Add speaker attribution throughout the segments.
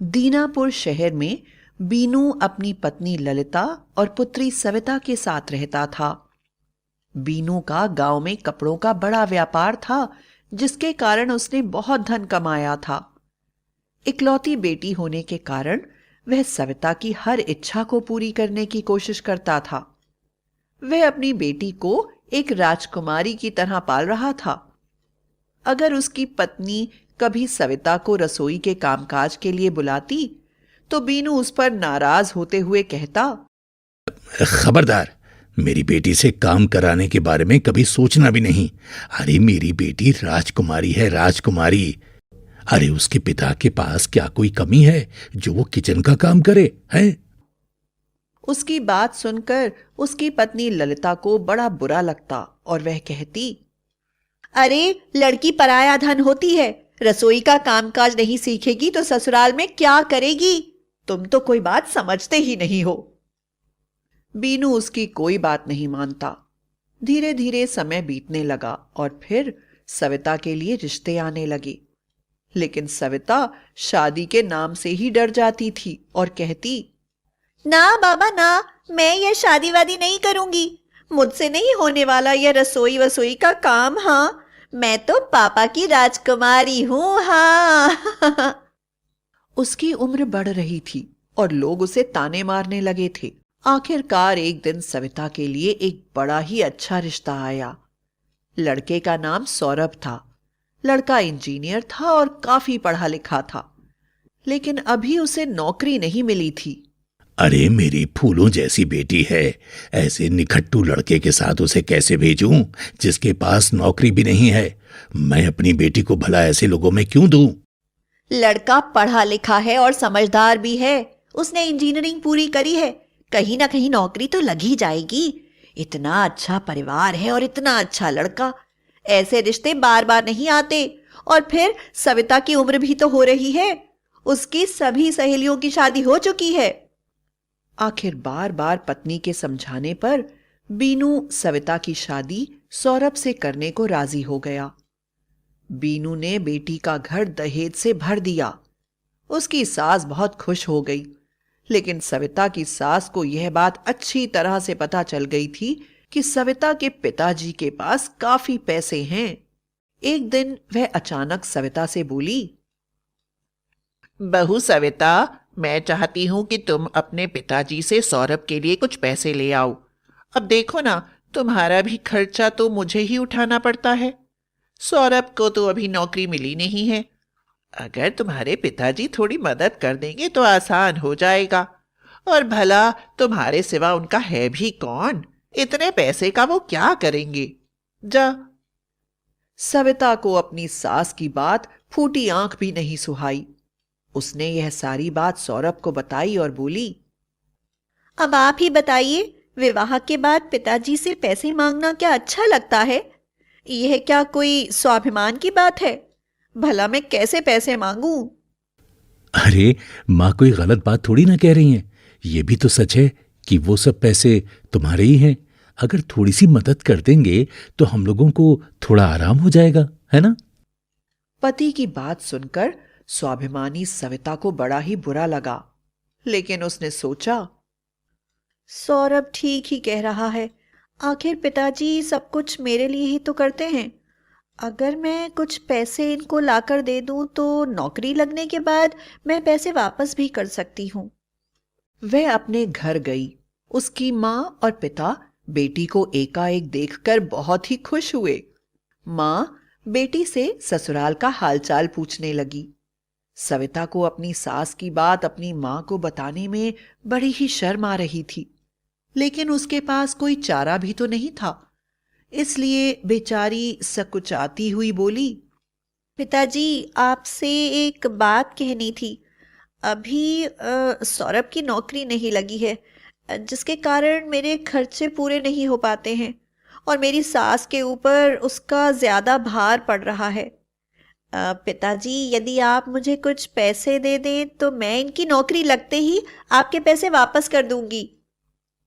Speaker 1: दीनापुर शहर में बीनू अपनी पत्नी ललिता और पुत्री सविता के साथ रहता था। बीनू का गांव में कपड़ों का बड़ा व्यापार था, जिसके कारण उसने बहुत धन कमाया था। इकलौती बेटी होने के कारण वह सविता की हर इच्छा को पूरी करने की कोशिश करता था। वह अपनी बेटी को एक राजकुमारी की तरह पाल रहा था। अगर उसकी पत्नी कभी सविता को रसोई के कामकाज के लिए बुलाती तो बीनू उस पर नाराज होते हुए कहता,
Speaker 2: खबरदार, मेरी बेटी से काम कराने के बारे में कभी सोचना भी नहीं। अरे मेरी बेटी राजकुमारी है, राजकुमारी। अरे उसके पिता के पास क्या कोई कमी है जो वो किचन का काम करे है?
Speaker 1: उसकी बात सुनकर उसकी पत्नी ललिता को बड़ा बुरा लगता और वह कहती,
Speaker 3: अरे लड़की पराया धन होती है, रसोई का कामकाज नहीं सीखेगी तो ससुराल में क्या करेगी? तुम तो कोई बात समझते ही नहीं हो।
Speaker 1: बीनू उसकी कोई बात नहीं मानता। धीरे धीरे समय बीतने लगा और फिर सविता के लिए रिश्ते आने लगे। लेकिन सविता शादी के नाम से ही डर जाती थी और कहती,
Speaker 3: ना बाबा ना, मैं ये शादी वादी नहीं करूंगी। मुझसे नहीं होने वाला यह रसोई वसोई का काम। हाँ, मैं तो पापा की राजकुमारी हूं। हाँ।
Speaker 1: उसकी उम्र बढ़ रही थी और लोग उसे ताने मारने लगे थे। आखिरकार एक दिन सविता के लिए एक बड़ा ही अच्छा रिश्ता आया। लड़के का नाम सौरभ था। लड़का इंजीनियर था और काफी पढ़ा लिखा था, लेकिन अभी उसे नौकरी नहीं मिली थी।
Speaker 2: अरे मेरी फूलों जैसी बेटी है, ऐसे निखट्टू लड़के के साथ उसे कैसे भेजूं जिसके पास नौकरी भी नहीं है? मैं अपनी बेटी को भला ऐसे लोगों में क्यों दूं?
Speaker 3: लड़का पढ़ा लिखा है और समझदार भी है। उसने इंजीनियरिंग पूरी करी है, कहीं ना कहीं नौकरी तो लग ही जाएगी। इतना अच्छा परिवार है और इतना अच्छा लड़का, ऐसे रिश्ते बार बार नहीं आते। और फिर सविता की उम्र भी तो हो रही है, उसकी सभी सहेलियों की शादी हो चुकी है।
Speaker 1: आखिर बार बार पत्नी के समझाने पर बीनू सविता की शादी सौरभ से करने को राजी हो गया। बीनू ने बेटी का घर दहेज से भर दिया। उसकी सास बहुत खुश हो गई, लेकिन सविता की सास को यह बात अच्छी तरह से पता चल गई थी कि सविता के पिताजी के पास काफी पैसे हैं। एक दिन वह अचानक सविता से बोली,
Speaker 4: बहू सविता, मैं चाहती हूं कि तुम अपने पिताजी से सौरभ के लिए कुछ पैसे ले आओ। अब देखो ना, तुम्हारा भी खर्चा तो मुझे ही उठाना पड़ता है। सौरभ को तो अभी नौकरी मिली नहीं है। अगर तुम्हारे पिताजी थोड़ी मदद कर देंगे तो आसान हो जाएगा। और भला तुम्हारे सिवा उनका है भी कौन? इतने पैसे का वो क्या करेंगे? जा।
Speaker 1: सविता को अपनी सास की बात फूटी आंख भी नहीं सुहाई। उसने यह सारी बात सौरभ को बताई और बोली,
Speaker 3: अब आप ही बताइए, विवाह के बाद पिताजी से पैसे मांगना क्या अच्छा लगता है? यह क्या कोई स्वाभिमान की बात है? भला मैं कैसे पैसे मांगूं?
Speaker 2: अरे माँ कोई गलत बात थोड़ी ना कह रही हैं। ये भी तो सच है कि वो सब पैसे तुम्हारे ही हैं। अगर थोड़ी सी मदद कर देंगे तो हम लोगों को थोड़ा आराम हो जाएगा, है ना?
Speaker 1: पति की बात सुनकर स्वाभिमानी सविता को बड़ा ही बुरा लगा, लेकिन उसने सोचा,
Speaker 3: सौरभ ठीक ही कह रहा है। आखिर पिताजी सब कुछ मेरे लिए ही तो करते हैं। अगर मैं कुछ पैसे इनको लाकर दे दूं तो नौकरी लगने के बाद मैं पैसे वापस भी कर सकती हूँ।
Speaker 1: वह अपने घर गई। उसकी माँ और पिता बेटी को एकाएक देखकर बहुत ही खुश हुए। माँ बेटी से ससुराल का हालचाल पूछने लगी। सविता को अपनी सास की बात अपनी माँ को बताने में बड़ी ही शर्म आ रही थी, लेकिन उसके पास कोई चारा भी तो नहीं था। इसलिए बेचारी सकुचाती हुई बोली,
Speaker 3: पिताजी, आपसे एक बात कहनी थी। अभी सौरभ की नौकरी नहीं लगी है, जिसके कारण मेरे खर्चे पूरे नहीं हो पाते हैं और मेरी सास के ऊपर उसका ज़्यादा भार पड़ रहा है। पिताजी, यदि आप मुझे कुछ पैसे दे दें तो मैं इनकी नौकरी लगते ही आपके पैसे वापस कर दूंगी।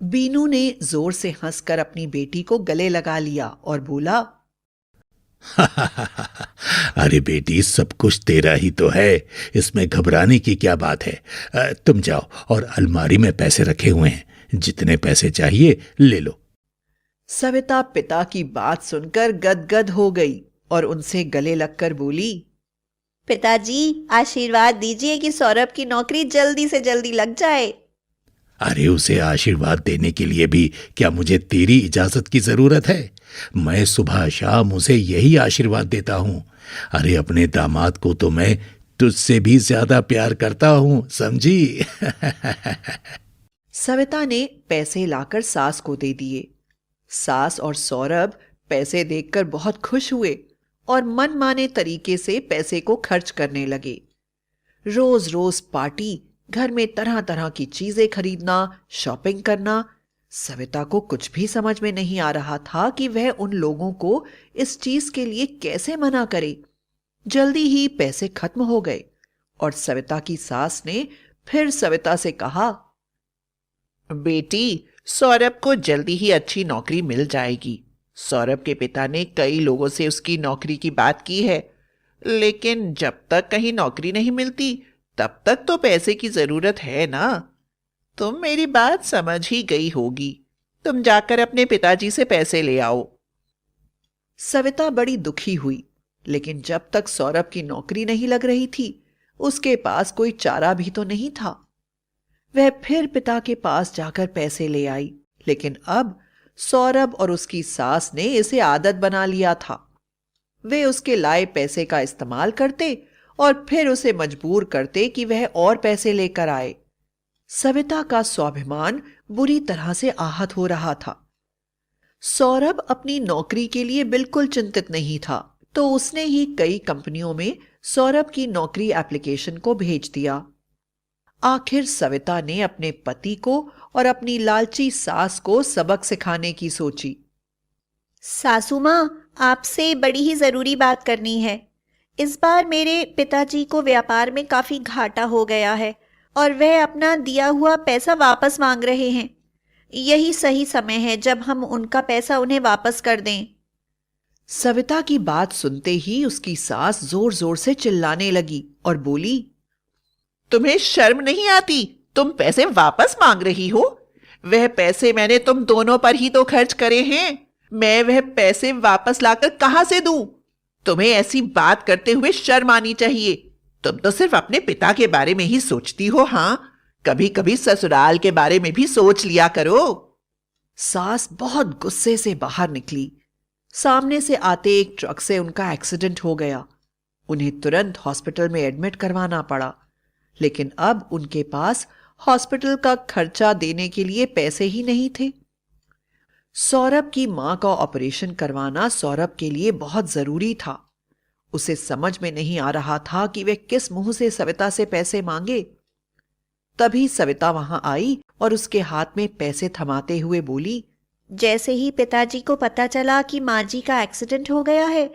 Speaker 1: बीनू ने जोर से हंसकर अपनी बेटी को गले लगा लिया और बोला,
Speaker 2: अरे बेटी, सब कुछ तेरा ही तो है, इसमें घबराने की क्या बात है। तुम जाओ और अलमारी में पैसे रखे हुए हैं, जितने पैसे चाहिए ले लो।
Speaker 1: सविता पिता की बात सुनकर गदगद हो गई और उनसे गले लगकर बोली,
Speaker 3: पिताजी, आशीर्वाद दीजिए कि सौरभ की नौकरी जल्दी से जल्दी लग जाए।
Speaker 2: अरे उसे आशीर्वाद देने के लिए भी क्या मुझे तेरी इजाजत की जरूरत है? मैं सुबह शाम उसे यही आशीर्वाद देता हूं। अरे अपने दामाद को तो मैं तुझसे भी ज्यादा प्यार करता हूं, समझी?
Speaker 1: सविता ने पैसे लाकर सास को दे दिए। सास और सौरभ पैसे देखकर बहुत खुश हुए और मनमाने तरीके से पैसे को खर्च करने लगे। रोज रोज पार्टी, घर में तरह तरह की चीजें खरीदना, शॉपिंग करना। सविता को कुछ भी समझ में नहीं आ रहा था कि वह उन लोगों को इस चीज के लिए कैसे मना करे। जल्दी ही पैसे खत्म हो गए और सविता की सास ने फिर सविता से कहा,
Speaker 4: बेटी, सौरभ को जल्दी ही अच्छी नौकरी मिल जाएगी। सौरभ के पिता ने कई लोगों से उसकी नौकरी की बात की है, लेकिन जब तक कहीं नौकरी नहीं मिलती तब तक तो पैसे की जरूरत है ना। तुम मेरी बात समझ ही गई होगी। तुम जाकर अपने पिताजी से पैसे ले आओ।
Speaker 1: सविता बड़ी दुखी हुई, लेकिन जब तक सौरभ की नौकरी नहीं लग रही थी, उसके पास कोई चारा भी तो नहीं था। वह फिर पिता के पास जाकर पैसे ले आई, लेकिन अब सौरभ और उसकी सास ने इसे आदत बना लिया था। वे उसके लाए पैसे का इस्तेमाल करते और फिर उसे मजबूर करते कि वह और पैसे लेकर आए। सविता का स्वाभिमान बुरी तरह से आहत हो रहा था। सौरभ अपनी नौकरी के लिए बिल्कुल चिंतित नहीं था, तो उसने ही कई कंपनियों में सौरभ की नौकरी एप्लीकेशन को भेज दिया। आखिर सविता ने अपने पति को और अपनी लालची सास को सबक सिखाने की सोची।
Speaker 3: सासू माँ, आपसे बड़ी ही जरूरी बात करनी है। इस बार मेरे पिताजी को व्यापार में काफी घाटा हो गया है और वह अपना दिया हुआ पैसा वापस मांग रहे हैं। यही सही समय है जब हम उनका पैसा उन्हें वापस कर दें।
Speaker 1: सविता की बात सुनते ही उसकी सास जोर जोर से चिल्लाने लगी और बोली,
Speaker 4: तुम्हें शर्म नहीं आती? तुम पैसे वापस मांग रही हो? वह पैसे मैंने तुम दोनों पर ही तो खर्च करे हैं। मैं वह पैसे वापस लाकर कहां से दूं? तुम्हें ऐसी बात करते हुए शर्म आनी चाहिए। तुम तो सिर्फ अपने पिता के बारे में ही सोचती हो। हाँ, कभी कभी ससुराल के बारे में भी सोच लिया करो।
Speaker 1: सास बहुत गुस्से से बाहर निकली। सामने से आते एक ट्रक से उनका एक्सीडेंट हो गया। उन्हें तुरंत हॉस्पिटल में एडमिट करवाना पड़ा, लेकिन अब उनके पास हॉस्पिटल का खर्चा देने के लिए पैसे ही नहीं थे। सौरभ की मां का ऑपरेशन करवाना सौरभ के लिए बहुत जरूरी था। उसे समझ में नहीं आ रहा था कि वे किस मुंह से सविता से पैसे मांगे। तभी सविता वहां आई और उसके हाथ में पैसे थमाते हुए बोली,
Speaker 3: जैसे ही पिताजी को पता चला कि माँ जी का एक्सीडेंट हो गया है,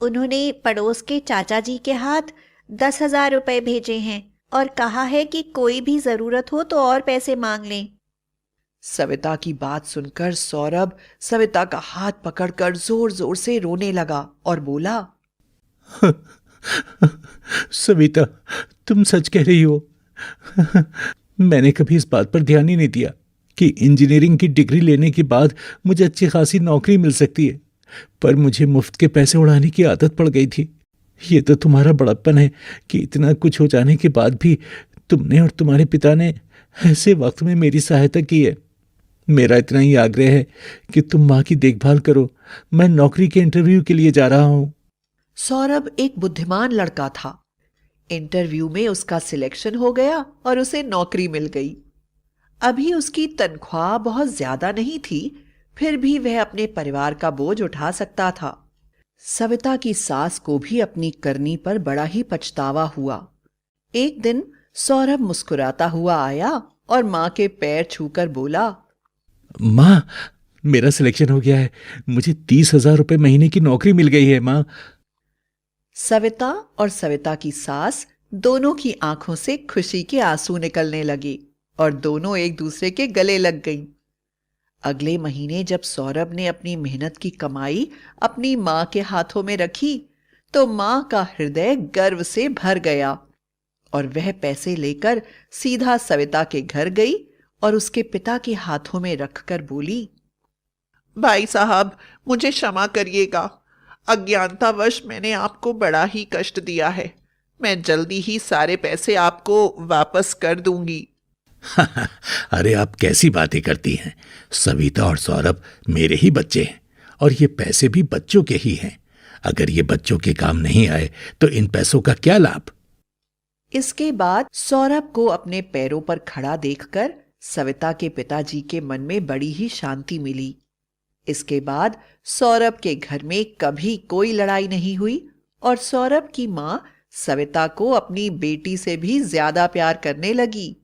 Speaker 3: उन्होंने पड़ोस के चाचा जी के हाथ 10,000 रुपए भेजे हैं और कहा है कि कोई भी जरूरत हो तो और पैसे मांग लें।
Speaker 1: सविता की बात सुनकर सौरभ सविता का हाथ पकड़कर जोर जोर से रोने लगा और बोला,
Speaker 2: सविता, तुम सच कह रही हो। मैंने कभी इस बात पर ध्यान ही नहीं दिया कि इंजीनियरिंग की डिग्री लेने के बाद मुझे अच्छी खासी नौकरी मिल सकती है, पर मुझे मुफ्त के पैसे उड़ाने की आदत पड़ गई थी। ये तो तुम्हारा बड़प्पन है कि इतना कुछ हो जाने के बाद भी तुमने और तुम्हारे पिता ने ऐसे वक्त में मेरी सहायता की है। मेरा इतना ही आग्रह है कि तुम माँ की देखभाल करो। मैं नौकरी के इंटरव्यू के लिए जा रहा हूं।
Speaker 1: सौरभ एक बुद्धिमान लड़का था। इंटरव्यू में उसका सिलेक्शन हो गया और उसे नौकरी मिल गई। अभी उसकी तनख्वाह बहुत ज्यादा नहीं थी, फिर भी वह अपने परिवार का बोझ उठा सकता था। सविता की सास को भी अपनी करनी पर बड़ा ही पछतावा हुआ। एक दिन सौरभ मुस्कुराता हुआ आया और माँ के पैर छूकर बोला,
Speaker 2: माँ, मेरा सिलेक्शन हो गया है। मुझे 30,000 रुपए महीने की नौकरी मिल गई है माँ।
Speaker 1: सविता और सविता की सास दोनों की आंखों से खुशी के आंसू निकलने लगे और दोनों एक दूसरे के गले लग गईं। अगले महीने जब सौरभ ने अपनी मेहनत की कमाई अपनी माँ के हाथों में रखी तो माँ का हृदय गर्व से भर गया और वह पैसे लेकर सीधा सविता के घर गई और उसके पिता के हाथों में रखकर बोली,
Speaker 4: भाई साहब, मुझे क्षमा करिएगा। अज्ञानतावश मैंने आपको बड़ा ही कष्ट दिया है। मैं जल्दी ही सारे पैसे आपको वापस कर दूंगी।
Speaker 2: अरे आप कैसी बातें करती हैं? सविता और सौरभ मेरे ही बच्चे हैं और ये पैसे भी बच्चों के ही हैं। अगर ये बच्चों के काम नहीं आए तो इन पैसों का क्या लाभ?
Speaker 1: इसके बाद सौरभ को अपने पैरों पर खड़ा देखकर सविता के पिताजी के मन में बड़ी ही शांति मिली। इसके बाद सौरभ के घर में कभी कोई लड़ाई नहीं हुई और सौरभ की माँ सविता को अपनी बेटी से भी ज्यादा प्यार करने लगी।